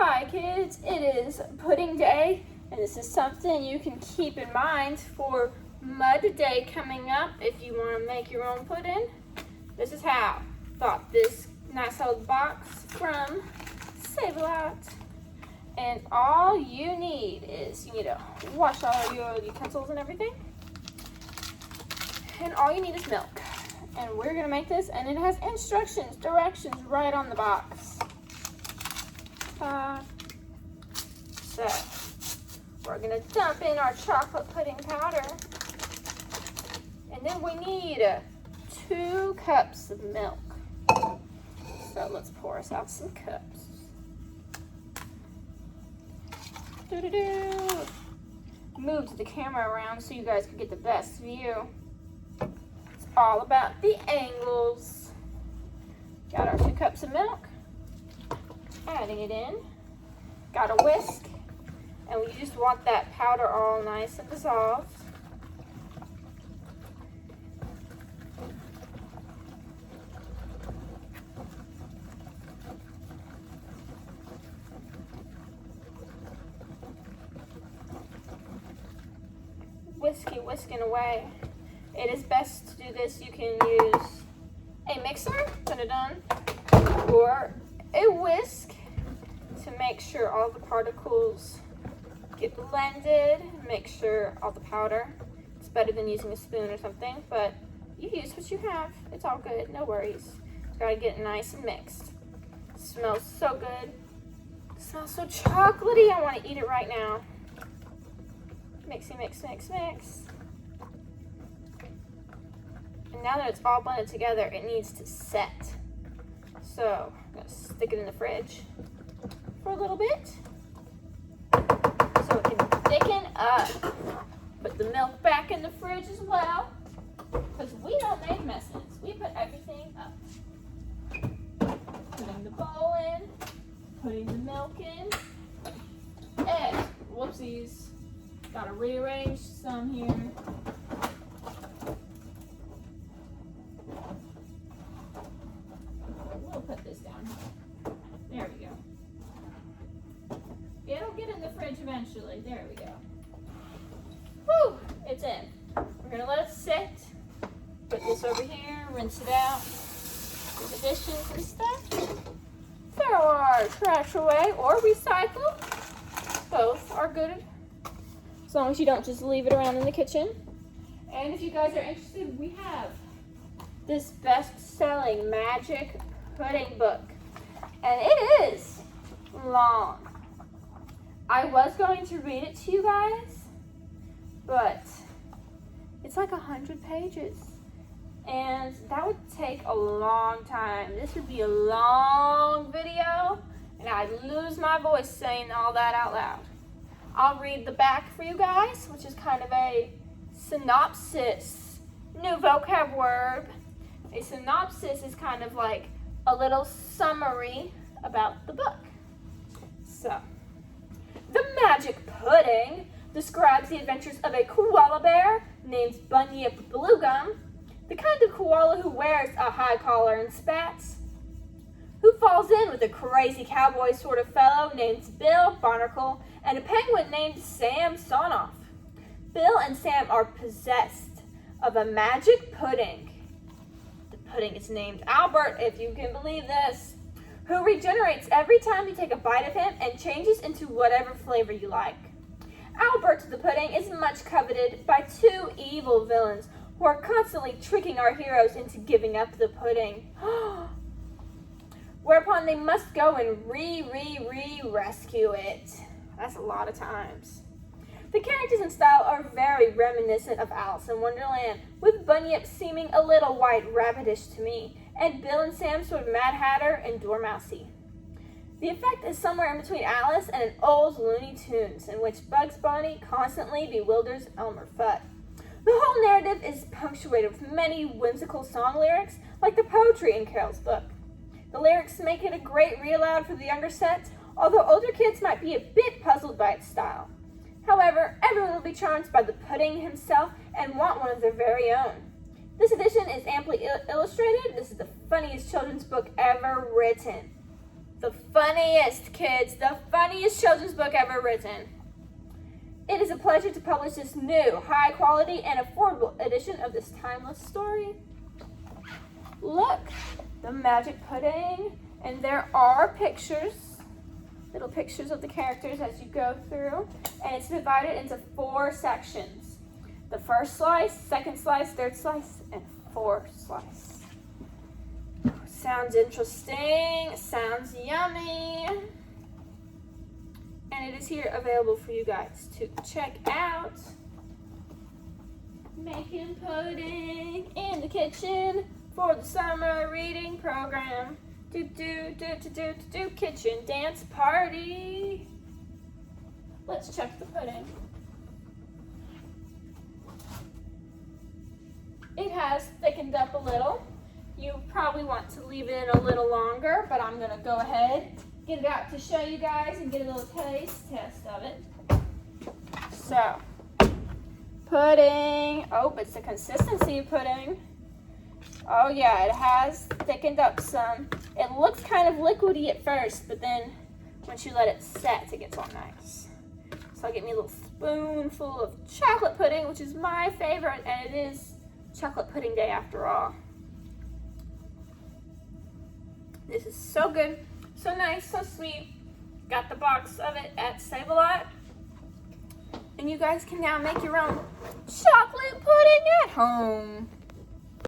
Hi kids, it is pudding day, and this is something you can keep in mind for Mud Day coming up if you want to make your own pudding. This is how. Got this nice old box from Save-A-Lot, and all you need is you need to wash all your utensils and everything, and all you need is milk. And we're gonna make this, and it has instructions, directions right on the box. So we're gonna dump in our chocolate pudding powder, and then we need 2 cups of milk. So let's pour us out some cups. Doo-doo-doo. Move the camera around so you guys can get the best view. It's all about the angles. Got our 2 cups of milk. Adding it in. Got a whisk. And we just want that powder all nice and dissolved. Whisking away. It is best to do this. You can use a mixer, dun-dun-dun, or a whisk to make sure all the particles get blended. Make sure all the powder. It's better than using a spoon or something, but you use what you have. It's all good, no worries. Just gotta get it nice and mixed. It smells so good. It smells so chocolatey. I want to eat it right now. Mixy, mix, mix, mix. And now that it's all blended together, it needs to set. So I'm gonna stick it in the fridge for a little bit so it can thicken up. Put the milk back in the fridge as well, because we don't make messes. We put everything up. Putting the bowl in, putting the milk in, and whoopsies. Gotta rearrange some here. We'll put this down here. There we go. It'll get in the fridge eventually. There we go. Whew, it's in. We're gonna let it sit. Put this over here, rinse it out. Do the dishes and stuff. Throw our trash away or recycle. Both are good. As long as you don't just leave it around in the kitchen. And if you guys are interested, we have this best-selling magic pudding book. And it is long. I was going to read it to you guys, but it's like 100 pages. And that would take a long time. This would be a long video, and I'd lose my voice saying all that out loud. I'll read the back for you guys, which is kind of a synopsis. New vocab word. A synopsis is kind of like a little summary about the book. So, the magic pudding describes the adventures of a koala bear named Bunyip Bluegum, the kind of koala who wears a high collar and spats, who falls in with a crazy cowboy sort of fellow named Bill Barnacle, and a penguin named Sam Sonoff. Bill and Sam are possessed of a magic pudding. The pudding is named Albert, if you can believe this, who regenerates every time you take a bite of him and changes into whatever flavor you like. Albert the pudding is much coveted by 2 evil villains who are constantly tricking our heroes into giving up the pudding. Whereupon they must go and rescue it. That's a lot of times. The characters and style are very reminiscent of Alice in Wonderland, with Bunyip seeming a little white rabbitish to me, and Bill and Sam sort of Mad Hatter and Dormousey. The effect is somewhere in between Alice and an old Looney Tunes, in which Bugs Bunny constantly bewilders Elmer Fudd. The whole narrative is punctuated with many whimsical song lyrics, like the poetry in Carol's book. The lyrics make it a great read-aloud for the younger set, although older kids might be a bit puzzled by its style. However, everyone will be charmed by the pudding himself and want one of their very own. This edition is amply illustrated. This is the funniest children's book ever written. The funniest, kids, the funniest children's book ever written. It is a pleasure to publish this new, high quality, and affordable edition of this timeless story. Look, the magic pudding, and there are pictures, little pictures of the characters as you go through, and it's divided into 4 sections. The first slice, second slice, third slice, and fourth slice. Sounds interesting, sounds yummy. And it is here available for you guys to check out. Making pudding in the kitchen for the summer reading program. Kitchen dance party. Let's check the pudding. It has thickened up a little. You probably want to leave it a little longer, but I'm gonna go ahead, get it out to show you guys and get a little taste test of it. So, pudding. Oh, it's the consistency of pudding. Oh yeah, it has thickened up some. It looks kind of liquidy at first, but then once you let it set, it gets all nice. So I'll get me a little spoonful of chocolate pudding, which is my favorite, and it is chocolate pudding day after all. This is so good, so nice, so sweet. Got the box of it at Save-A-Lot. And you guys can now make your own chocolate pudding at home.